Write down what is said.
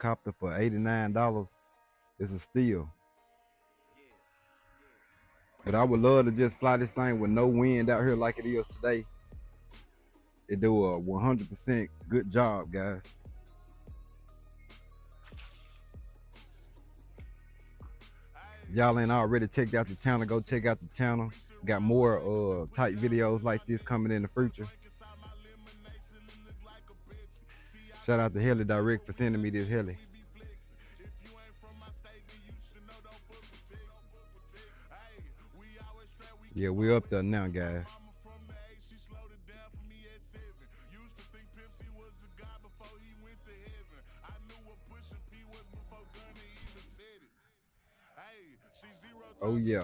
copter for $89 is a steal. But I would love to just fly this thing with no wind out here like it is today. It do a 100% good job, guys. Y'all ain't already checked out the channel, go check out the channel. Got more type videos like this coming in the future. Shout out to Heli Direct for sending me this heli. Yeah, we up there now, guys. Oh yeah.